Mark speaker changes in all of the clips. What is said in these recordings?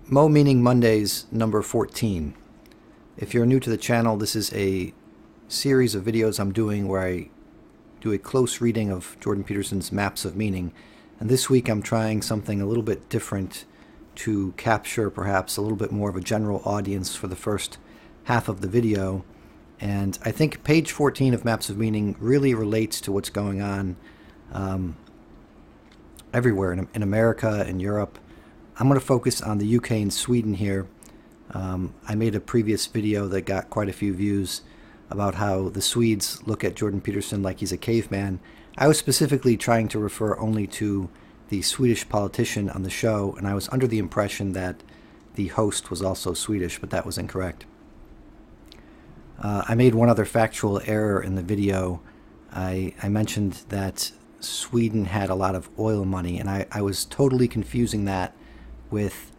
Speaker 1: Mo Meaning Mondays number 14. If you're new to the channel, this is a series of videos I'm doing where I do a close reading of Jordan Peterson's Maps of Meaning. And this week I'm trying something a little bit different to capture perhaps a little bit more of a general audience for the first half of the video. And I think page 14 of Maps of Meaning really relates to what's going on everywhere in America and Europe. I'm going to focus on the UK and Sweden here. I made a previous video that got quite a few views about how the Swedes look at Jordan Peterson like he's a caveman. I was specifically trying to refer only to the Swedish politician on the show, and I was under the impression that the host was also Swedish, but that was incorrect. I made one other factual error in the video. I mentioned that Sweden had a lot of oil money, and I was totally confusing that with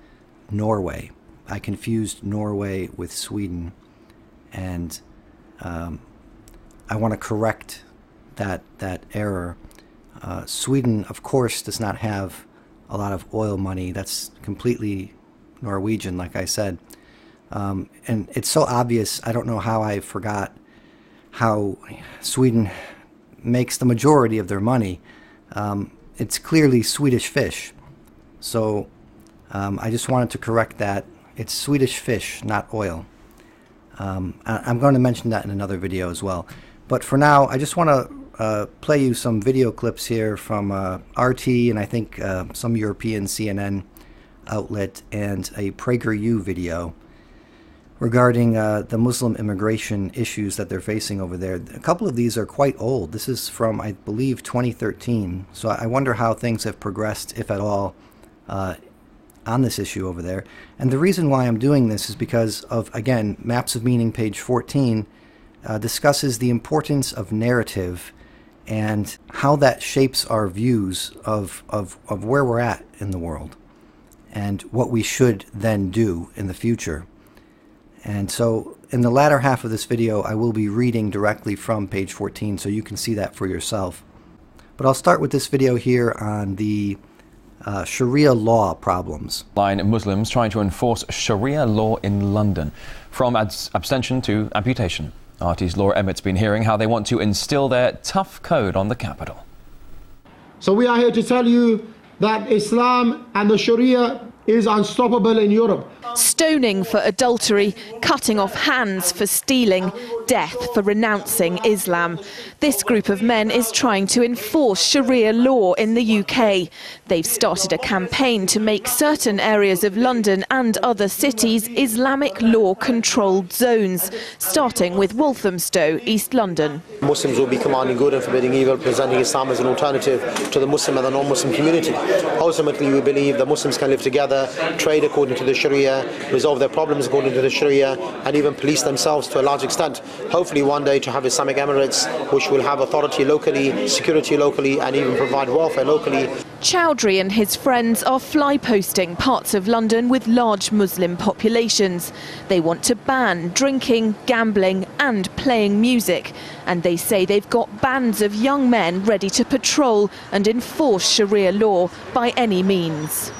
Speaker 1: Norway. I confused Norway with Sweden, and I want to correct that error. Sweden, of course, does not have a lot of oil money. That's completely Norwegian, like I said. And it's so obvious, I don't know how I forgot how Sweden makes the majority of their money. It's clearly Swedish fish. So I just wanted to correct that. It's Swedish fish, not oil. I'm going to mention that in another video as well. But for now, I just want to play you some video clips here from RT and I think some European CNN outlet and a PragerU video regarding the Muslim immigration issues that they're facing over there. A couple of these are quite old. This is from, I believe, 2013. So I wonder how things have progressed, if at all, on this issue over there. And the reason why I'm doing this is because of, again, Maps of Meaning, page 14, discusses the importance of narrative and how that shapes our views of where we're at in the world and what we should then do in the future. And so in the latter half of this video, I will be reading directly from page 14 so you can see that for yourself. But I'll start with this video here on the Sharia law problems.
Speaker 2: Muslims trying to enforce Sharia law in London, from abstention to amputation. RT's Laura Emmett's been hearing how they want to instill their tough code on the capital.
Speaker 3: So we are here to tell you that Islam and the Sharia is unstoppable in Europe.
Speaker 4: Stoning for adultery, cutting off hands for stealing, death for renouncing Islam. This group of men is trying to enforce Sharia law in the UK. They've started a campaign to make certain areas of London and other cities Islamic law-controlled zones, starting with Walthamstow, East London.
Speaker 5: Muslims will be commanding good and forbidding evil, presenting Islam as an alternative to the Muslim and the non-Muslim community. Ultimately, we believe that Muslims can live together, trade according to the Sharia, resolve their problems according to the Sharia, and even police themselves to a large extent. Hopefully one day to have Islamic Emirates which will have authority locally, security locally, and even provide welfare locally.
Speaker 4: Chowdhury and his friends are fly-posting parts of London with large Muslim populations. They want to ban drinking, gambling and playing music. And they say they've got bands of young men ready to patrol and enforce Sharia law by any means.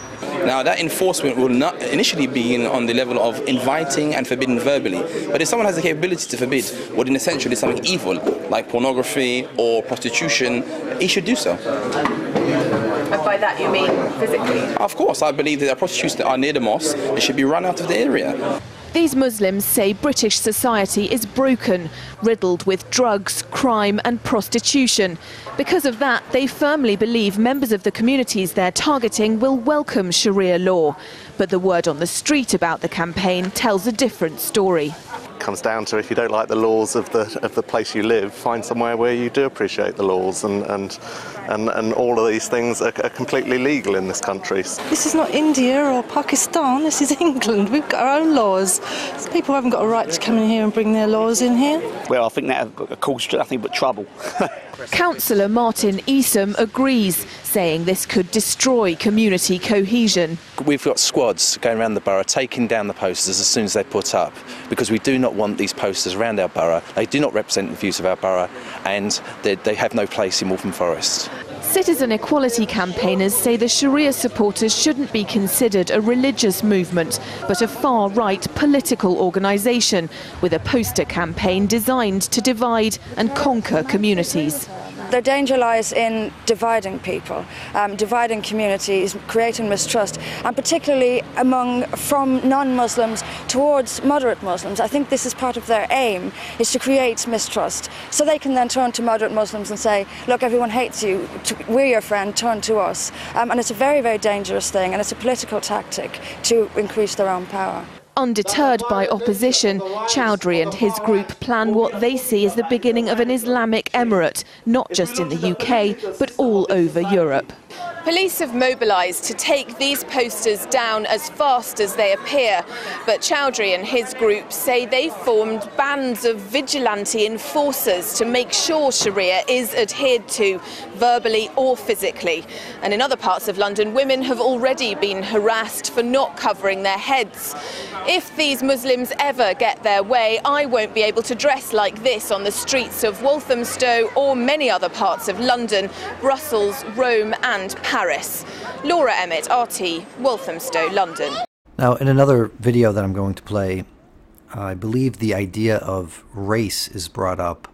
Speaker 6: Now, that enforcement will not initially be on the level of inviting and forbidding verbally. But if someone has the capability to forbid what in essentially is something evil, like pornography or prostitution, he should do so.
Speaker 4: And by that you mean physically?
Speaker 6: Of course, I believe that the prostitutes that are near the mosque, they should be run out of the area.
Speaker 4: These Muslims say British society is broken, riddled with drugs, crime and prostitution. Because of that, they firmly believe members of the communities they're targeting will welcome Sharia law. But the word on the street about the campaign tells a different story.
Speaker 7: It comes down to, if you don't like the laws of the place you live, find somewhere where you do appreciate the laws, and all of these things are completely legal in this country.
Speaker 8: This is not India or Pakistan, this is England. We've got our own laws. People haven't got a right to come in here and bring their laws in here.
Speaker 9: Well, I think that will cause nothing but trouble.
Speaker 4: Councillor Martin Esom agrees, saying this could destroy community cohesion.
Speaker 10: We've got squads going around the borough taking down the posters as soon as they're put up, because we do not want these posters around our borough. They do not represent the views of our borough, and they have no place in Waltham Forest.
Speaker 4: Citizen equality campaigners say the Sharia supporters shouldn't be considered a religious movement, but a far-right political organisation with a poster campaign designed to divide and conquer communities.
Speaker 11: Their danger lies in dividing people, dividing communities, creating mistrust, and particularly from non-Muslims towards moderate Muslims. I think this is part of their aim, is to create mistrust, so they can then turn to moderate Muslims and say, look, everyone hates you, we're your friend, turn to us. And it's a very, very dangerous thing, and it's a political tactic to increase their own power.
Speaker 4: Undeterred by opposition, Chowdhury and his group plan what they see as the beginning of an Islamic emirate, not just in the UK, but all over Europe. Police have mobilised to take these posters down as fast as they appear, but Chowdhury and his group say they formed bands of vigilante enforcers to make sure Sharia is adhered to, verbally or physically. And in other parts of London, women have already been harassed for not covering their heads. If these Muslims ever get their way, I won't be able to dress like this on the streets of Walthamstow or many other parts of London, Brussels, Rome and Paris. Laura Emmett, RT, Walthamstow, London.
Speaker 1: Now, in another video that I'm going to play, I believe the idea of race is brought up,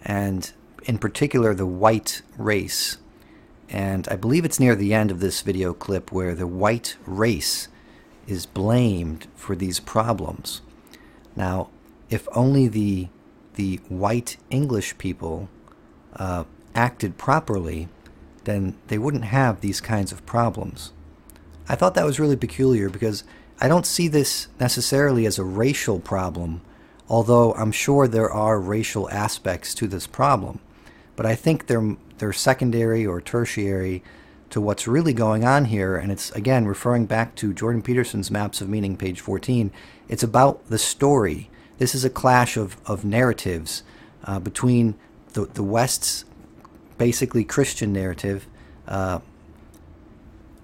Speaker 1: and in particular the white race. And I believe it's near the end of this video clip where the white race is blamed for these problems. Now, if only the white English people acted properly, then they wouldn't have these kinds of problems. I thought that was really peculiar because I don't see this necessarily as a racial problem, although I'm sure there are racial aspects to this problem. But I think they're secondary or tertiary to what's really going on here, and it's, again, referring back to Jordan Peterson's Maps of Meaning, page 14. It's about the story. This is a clash of narratives between the West's basically Christian narrative,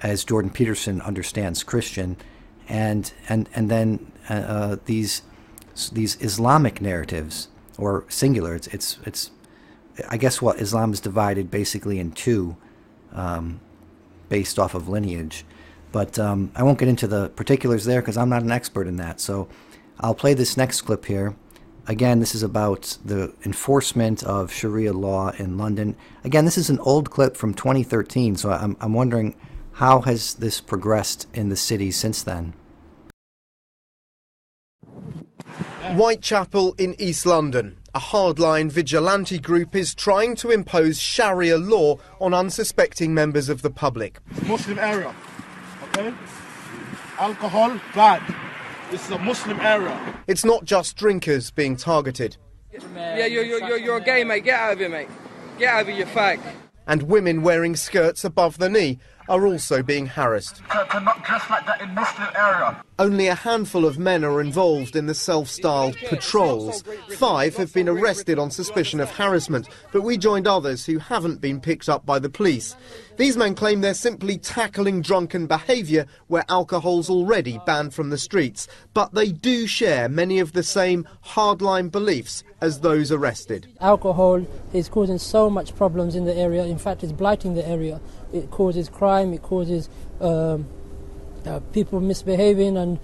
Speaker 1: as Jordan Peterson understands Christian, and then these Islamic narratives, or singular. It's I guess what Islam is divided basically in two, based off of lineage. But I won't get into the particulars there because I'm not an expert in that. So I'll play this next clip here. Again, this is about the enforcement of Sharia law in London. Again, this is an old clip from 2013, so I'm wondering, how has this progressed in the city since then?
Speaker 12: Whitechapel in East London. A hardline vigilante group is trying to impose Sharia law on unsuspecting members of the public.
Speaker 13: It's a Muslim area, okay? Alcohol, bad. This is a Muslim area.
Speaker 12: It's not just drinkers being targeted.
Speaker 14: Yeah, you're gay, mate. Get out of here, mate. Get out of here, you fag.
Speaker 12: And women wearing skirts above the knee are also being harassed.
Speaker 13: To not dress like that in Muslim area.
Speaker 12: Only a handful of men are involved in the self-styled patrols. 5 have been arrested on suspicion of harassment, but we joined others who haven't been picked up by the police. These men claim they're simply tackling drunken behaviour where alcohol's already banned from the streets, but they do share many of the same hardline beliefs as those arrested.
Speaker 15: Alcohol is causing so much problems in the area. In fact, it's blighting the area. It causes crime, it causes people misbehaving and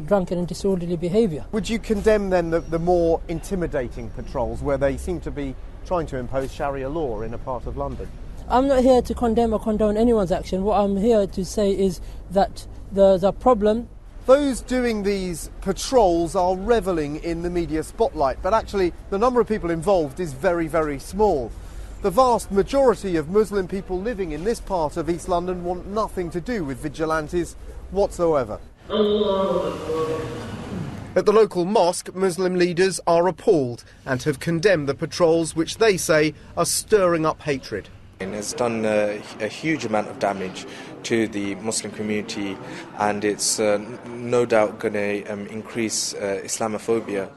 Speaker 15: drunken and disorderly behaviour.
Speaker 12: Would you condemn then the more intimidating patrols where they seem to be trying to impose Sharia law in a part of London?
Speaker 15: I'm not here to condemn or condone anyone's action. What I'm here to say is that there's a problem.
Speaker 12: Those doing these patrols are revelling in the media spotlight, but actually the number of people involved is very, very small. The vast majority of Muslim people living in this part of East London want nothing to do with vigilantes whatsoever. At the local mosque, Muslim leaders are appalled and have condemned the patrols, which they say are stirring up hatred.
Speaker 16: It's done a huge amount of damage to the Muslim community, and it's no doubt going to increase Islamophobia.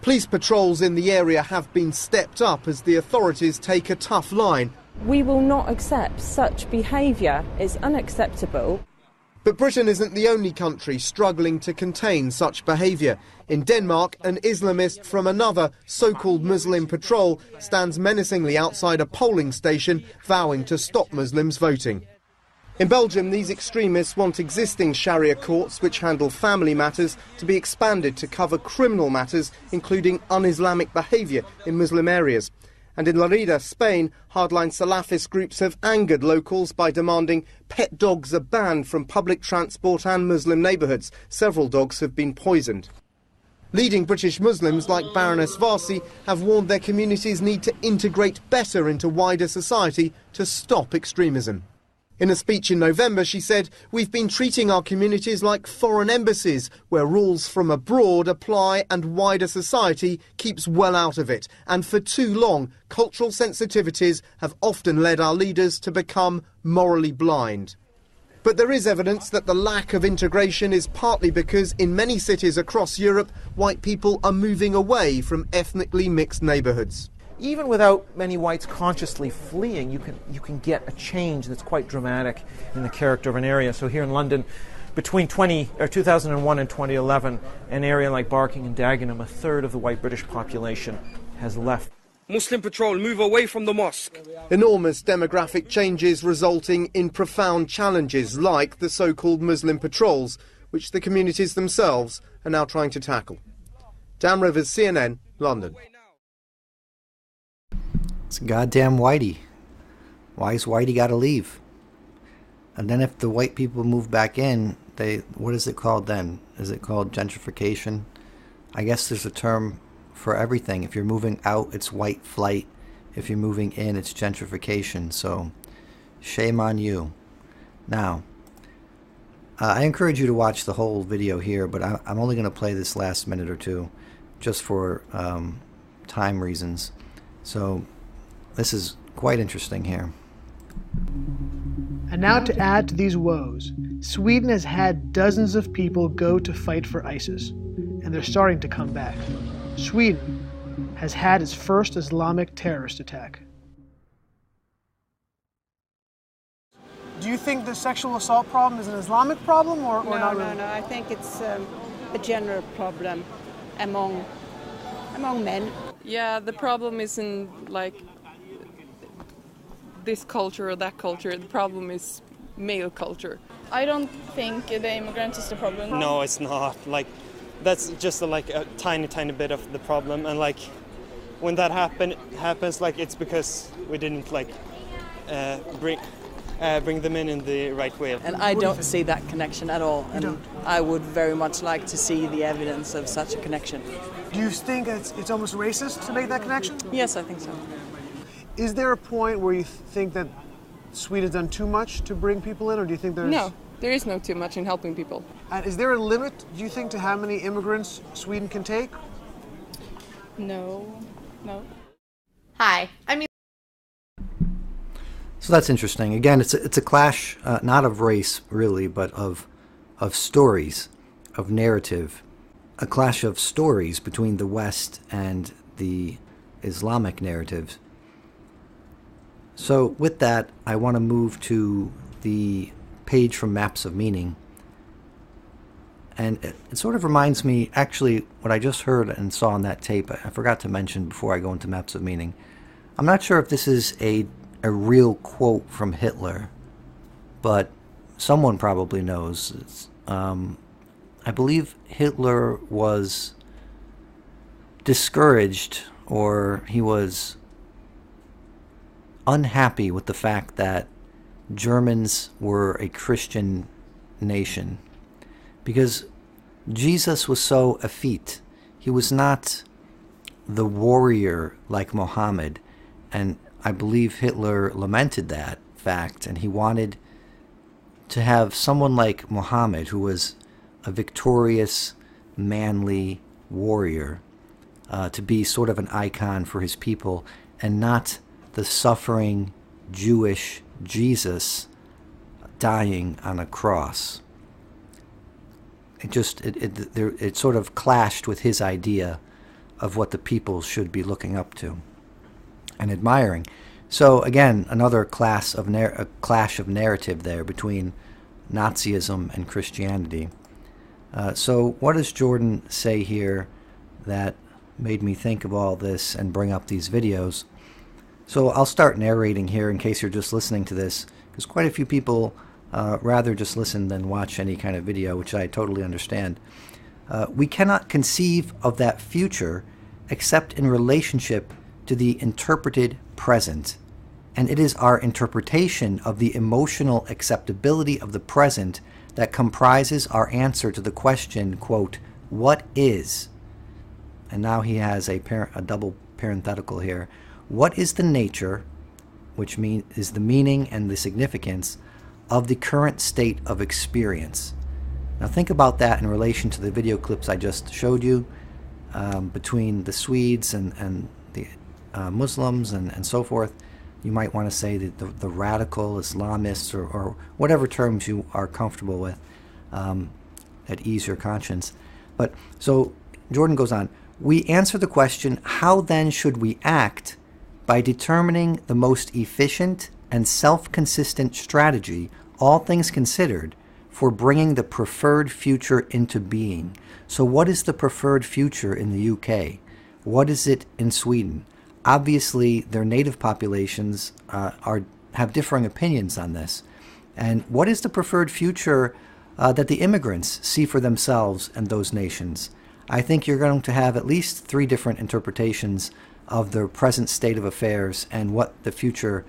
Speaker 12: Police patrols in the area have been stepped up as the authorities take a tough line.
Speaker 17: We will not accept such behaviour. It's unacceptable.
Speaker 12: But Britain isn't the only country struggling to contain such behaviour. In Denmark, an Islamist from another so-called Muslim patrol stands menacingly outside a polling station, vowing to stop Muslims voting. In Belgium, these extremists want existing Sharia courts, which handle family matters, to be expanded to cover criminal matters, including un-Islamic behaviour in Muslim areas. And in Lerida, Spain, hardline Salafist groups have angered locals by demanding pet dogs are banned from public transport and Muslim neighbourhoods. Several dogs have been poisoned. Leading British Muslims like Baroness Varsi have warned their communities need to integrate better into wider society to stop extremism. In a speech in November, she said, "We've been treating our communities like foreign embassies, where rules from abroad apply and wider society keeps well out of it. And for too long, cultural sensitivities have often led our leaders to become morally blind." But there is evidence that the lack of integration is partly because in many cities across Europe, white people are moving away from ethnically mixed neighbourhoods.
Speaker 17: Even without many whites consciously fleeing, you can get a change that's quite dramatic in the character of an area. So here in London, between 2001 and 2011, an area like Barking and Dagenham, a third of the white British population has left.
Speaker 14: Muslim patrol, move away from the mosque.
Speaker 12: Enormous demographic changes resulting in profound challenges like the so-called Muslim patrols, which the communities themselves are now trying to tackle. Dan Rivers, CNN, London.
Speaker 1: It's goddamn Whitey. Why's Whitey got to leave? And then if the white people move back in, what is it called then? Is it called gentrification? I guess there's a term for everything. If you're moving out, it's white flight. If you're moving in, it's gentrification. So shame on you. Now, I encourage you to watch the whole video here, but I'm only going to play this last minute or two just for time reasons. So this is quite interesting here.
Speaker 18: And now to add to these woes, Sweden has had dozens of people go to fight for ISIS, and they're starting to come back. Sweden has had its first Islamic terrorist attack. Do you think the sexual assault problem is an Islamic problem or not really?
Speaker 19: No, I think it's a general problem among men.
Speaker 20: Yeah, the problem isn't like this culture or that culture. The problem is male culture.
Speaker 21: I don't think the immigrant is the problem.
Speaker 22: No, it's not. Like, that's just like a tiny bit of the problem. And like, when that happens, like it's because we didn't like bring them in the right way.
Speaker 23: And I don't see that connection at all. And I would very much like to see the evidence of such a connection.
Speaker 18: Do you think it's almost racist to make that connection?
Speaker 23: Yes, I think so.
Speaker 18: Is there a point where you think that Sweden's done too much to bring people in, or do you think there's...
Speaker 20: No, there is no too much in helping people.
Speaker 18: And is there a limit, do you think, to how many immigrants Sweden can take?
Speaker 21: No.
Speaker 24: Hi,
Speaker 1: So that's interesting. Again, it's a clash, not of race really, but of stories, of narrative. A clash of stories between the West and the Islamic narratives. So with that, I want to move to the page from Maps of Meaning. And it sort of reminds me, actually, what I just heard and saw on that tape, I forgot to mention before I go into Maps of Meaning. I'm not sure if this is a real quote from Hitler, but someone probably knows. I believe Hitler was discouraged, or he was unhappy with the fact that Germans were a Christian nation, because Jesus was so effete. He was not the warrior like Muhammad, and I believe Hitler lamented that fact, and he wanted to have someone like Muhammad, who was a victorious, manly warrior, to be sort of an icon for his people, and not the suffering Jewish Jesus dying on a cross. It sort of clashed with his idea of what the people should be looking up to and admiring. So again, another clash of narrative there between Nazism and Christianity. So what does Jordan say here that made me think of all this and bring up these videos? So I'll start narrating here in case you're just listening to this, because quite a few people rather just listen than watch any kind of video, which I totally understand. We cannot conceive of that future except in relationship to the interpreted present. And it is our interpretation of the emotional acceptability of the present that comprises our answer to the question, quote, what is? And now he has a double parenthetical here. What is the nature, which is the meaning and the significance of the current state of experience? Now think about that in relation to the video clips I just showed you between the Swedes and the Muslims and so forth. You might want to say that the radical Islamists or whatever terms you are comfortable with that ease your conscience. But so Jordan goes on, we answer the question, how then should we act, by determining the most efficient and self-consistent strategy, all things considered, for bringing the preferred future into being. So what is the preferred future in the UK? What is it in Sweden? Obviously, their native populations have differing opinions on this. And what is the preferred future that the immigrants see for themselves and those nations? I think you're going to have at least 3 different interpretations of the present state of affairs and what the future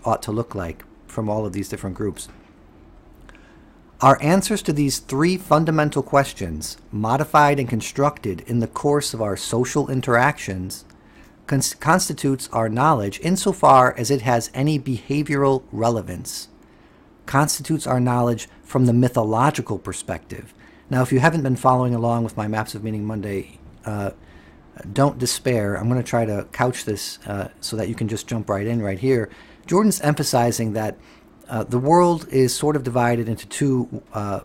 Speaker 1: ought to look like from all of these different groups. Our answers to these 3 fundamental questions, modified and constructed in the course of our social interactions, constitutes our knowledge insofar as it has any behavioral relevance, constitutes our knowledge from the mythological perspective. Now, if you haven't been following along with my Maps of Meaning Monday, don't despair. I'm going to try to couch this so that you can just jump right in right here. Jordan's emphasizing that the world is sort of divided into 2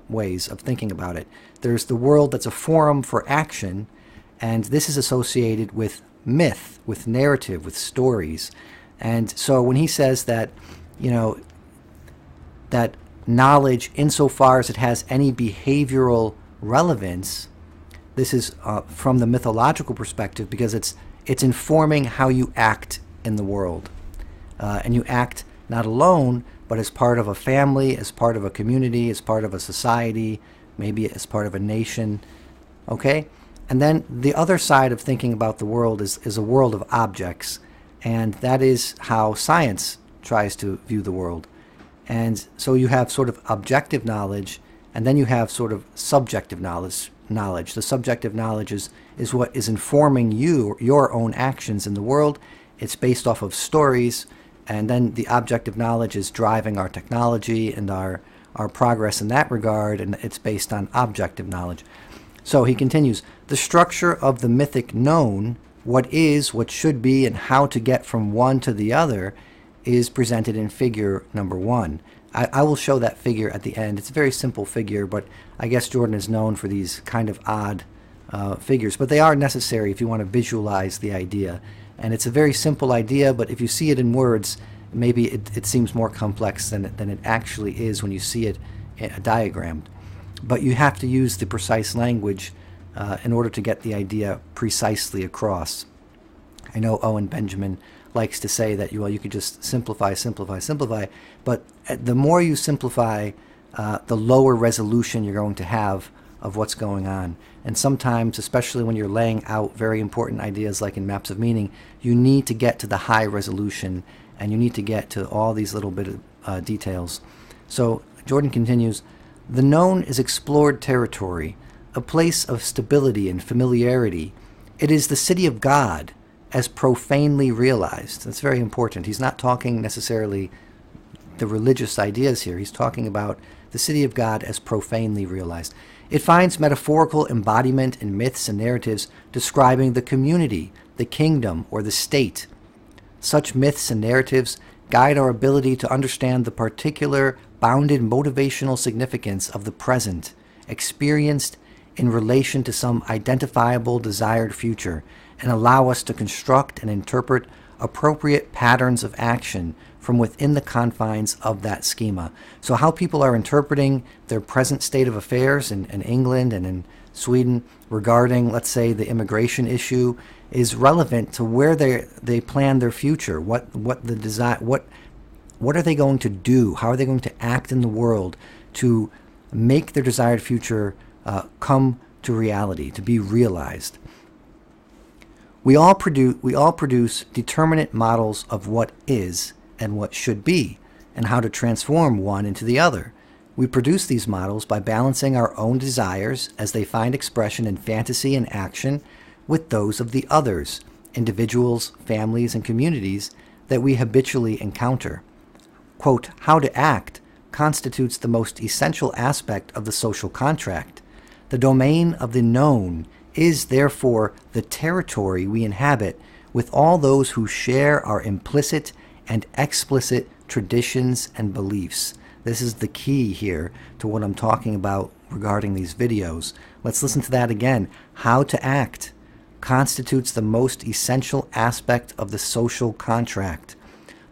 Speaker 1: ways of thinking about it. There's the world that's a forum for action, and this is associated with myth, with narrative, with stories. And so when he says that, you know, that knowledge insofar as it has any behavioral relevance, this is from the mythological perspective, because it's informing how you act in the world. And you act not alone, but as part of a family, as part of a community, as part of a society, maybe as part of a nation. Okay? And then the other side of thinking about the world is a world of objects. And that is how science tries to view the world. And so you have sort of objective knowledge, and then you have sort of subjective knowledge. The subjective knowledge is what is informing your own actions in the world. It's based off of stories, and then the objective knowledge is driving our technology and our progress in that regard, and it's based on objective knowledge. So he continues, the structure of the mythic known, what is, what should be, and how to get from one to the other, is presented in figure number 1. I will show that figure at the end. It's a very simple figure, but I guess Jordan is known for these kind of odd figures. But they are necessary if you want to visualize the idea. And it's a very simple idea, but if you see it in words, maybe it seems more complex than it actually is when you see it diagrammed. But you have to use the precise language in order to get the idea precisely across. I know Owen Benjamin likes to say that you could just simplify, but the more you simplify, the lower resolution you're going to have of what's going on. And sometimes, especially when you're laying out very important ideas like in Maps of Meaning, you need to get to the high resolution, and you need to get to all these little bit of details. So Jordan continues, the known is explored territory, a place of stability and familiarity. It is the city of God, as profanely realized. That's very important. He's not talking necessarily the religious ideas here. He's talking about the city of God as profanely realized. It finds metaphorical embodiment in myths and narratives describing the community, the kingdom, or the state. Such myths and narratives guide our ability to understand the particular bounded motivational significance of the present, experienced in relation to some identifiable desired future, and allow us to construct and interpret appropriate patterns of action from within the confines of that schema. So how people are interpreting their present state of affairs in England and in Sweden regarding, let's say, the immigration issue is relevant to where they plan their future. What are they going to do? How are they going to act in the world to make their desired future come to reality, to be realized? We all produce determinate models of what is and what should be, and how to transform one into the other. We produce these models by balancing our own desires as they find expression in fantasy and action with those of the others, individuals, families, and communities that we habitually encounter. Quote, how to act constitutes the most essential aspect of the social contract. The domain of the known is therefore the territory we inhabit with all those who share our implicit and explicit traditions and beliefs. This is the key here to what I'm talking about regarding these videos. Let's listen to that again. How to act constitutes the most essential aspect of the social contract.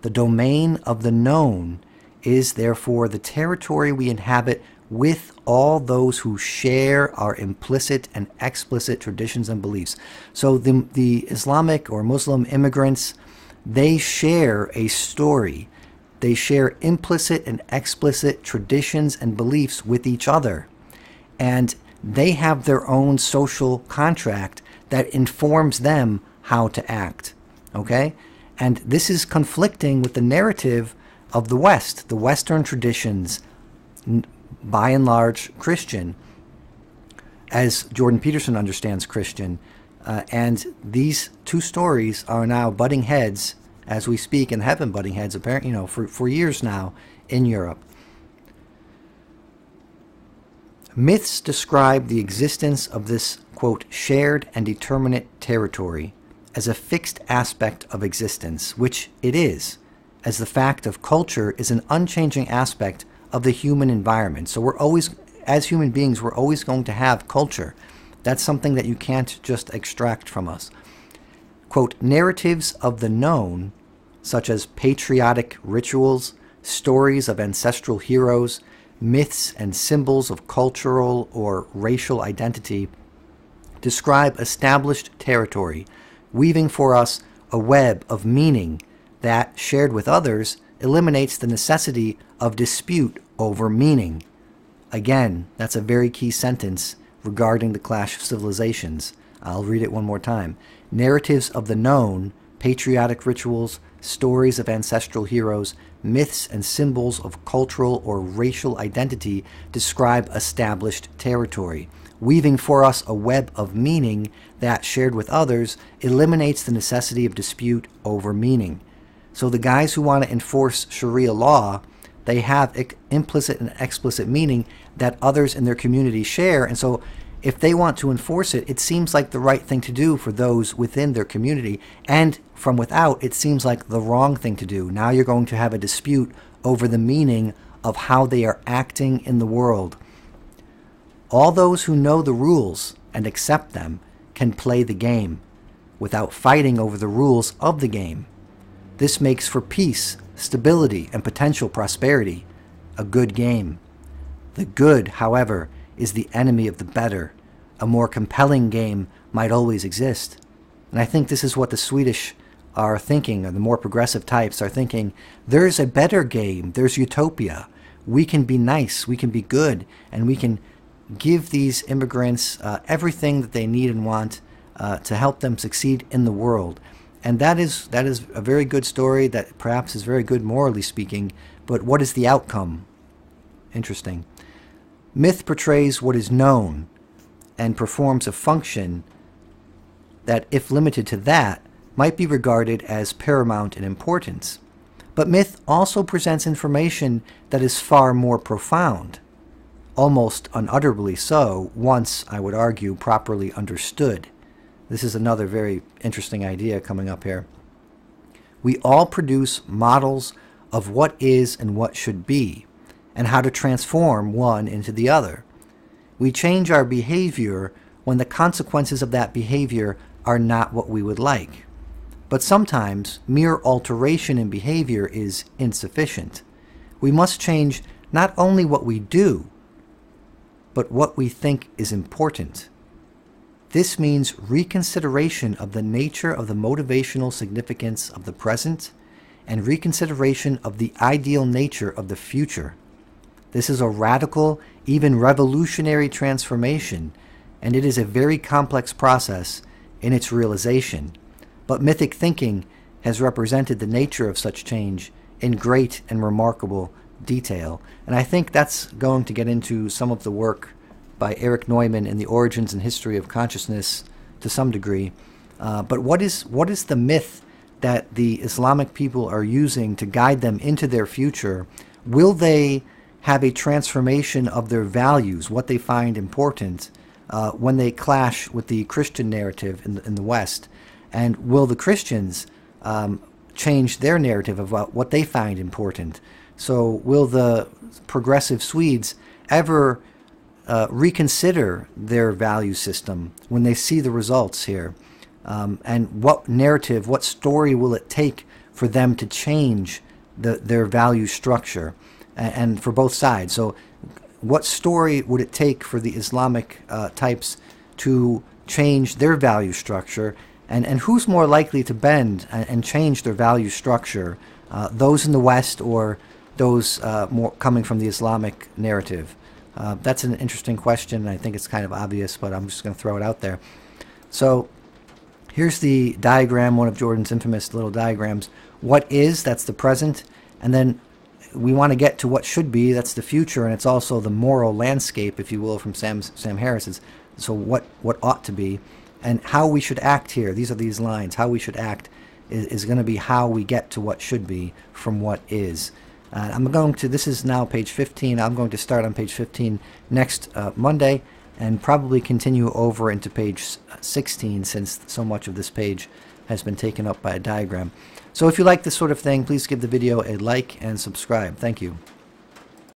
Speaker 1: The domain of the known is therefore the territory we inhabit with all those who share our implicit and explicit traditions and beliefs. So the Islamic or Muslim immigrants, they share a story. They share implicit and explicit traditions and beliefs with each other. And they have their own social contract that informs them how to act. Okay? And this is conflicting with the narrative of the West, the Western traditions, by and large Christian, as Jordan Peterson understands Christian. And these two stories are now butting heads as we speak, and have been butting heads apparently, for years now in Europe. Myths describe the existence of this, quote, shared and determinate territory as a fixed aspect of existence, which it is, as the fact of culture is an unchanging aspect of the human environment. So we're always, as human beings, we're always going to have culture. That's something that you can't just extract from us. Quote, narratives of the known, such as patriotic rituals, stories of ancestral heroes, myths and symbols of cultural or racial identity, describe established territory, weaving for us a web of meaning that, shared with others, eliminates the necessity of dispute over meaning. Again, that's a very key sentence regarding the clash of civilizations. I'll read it one more time. Narratives of the known, patriotic rituals, stories of ancestral heroes, myths and symbols of cultural or racial identity describe established territory, weaving for us a web of meaning that, shared with others, eliminates the necessity of dispute over meaning. So the guys who want to enforce Sharia law, they have implicit and explicit meaning that others in their community share. And so if they want to enforce it, it seems like the right thing to do for those within their community. And from without, it seems like the wrong thing to do. Now you're going to have a dispute over the meaning of how they are acting in the world. All those who know the rules and accept them can play the game without fighting over the rules of the game. This makes for peace, stability, and potential prosperity, a good game. The good, however, is the enemy of the better. A more compelling game might always exist. And I think this is what the Swedish are thinking, or the more progressive types are thinking. There's a better game. There's utopia. We can be nice. We can be good. And we can give these immigrants everything that they need and want to help them succeed in the world. And that is a very good story that perhaps is very good morally speaking, but what is the outcome? Interesting. Myth portrays what is known and performs a function that, if limited to that, might be regarded as paramount in importance. But myth also presents information that is far more profound, almost unutterably so, once, I would argue, properly understood. This is another very interesting idea coming up here. We all produce models of what is and what should be, and how to transform one into the other. We change our behavior when the consequences of that behavior are not what we would like. But sometimes mere alteration in behavior is insufficient. We must change not only what we do, but what we think is important. This means reconsideration of the nature of the motivational significance of the present and reconsideration of the ideal nature of the future. This is a radical, even revolutionary transformation, and it is a very complex process in its realization. But mythic thinking has represented the nature of such change in great and remarkable detail. And I think that's going to get into some of the work by Erich Neumann in the origins and history of consciousness to some degree. But what is the myth that the Islamic people are using to guide them into their future? Will they have a transformation of their values, what they find important, when they clash with the Christian narrative in the West? And will the Christians change their narrative about what they find important? So will the progressive Swedes ever reconsider their value system when they see the results here? And what narrative, what story will it take for them to change their value structure? And for both sides. So what story would it take for the Islamic types to change their value structure? And who's more likely to bend and change their value structure? Those in the West or those more coming from the Islamic narrative? That's an interesting question. I think it's kind of obvious, but I'm just going to throw it out there. So here's the diagram, one of Jordan's infamous little diagrams. What is, that's the present. And then we want to get to what should be, that's the future, and it's also the moral landscape, if you will, from Sam Harris's. So what ought to be, and how we should act here. These are these lines. How we should act is going to be how we get to what should be from what is. This is now page 15. I'm going to start on page 15 next Monday and probably continue over into page 16 since so much of this page has been taken up by a diagram. So if you like this sort of thing, please give the video a like and subscribe. Thank you.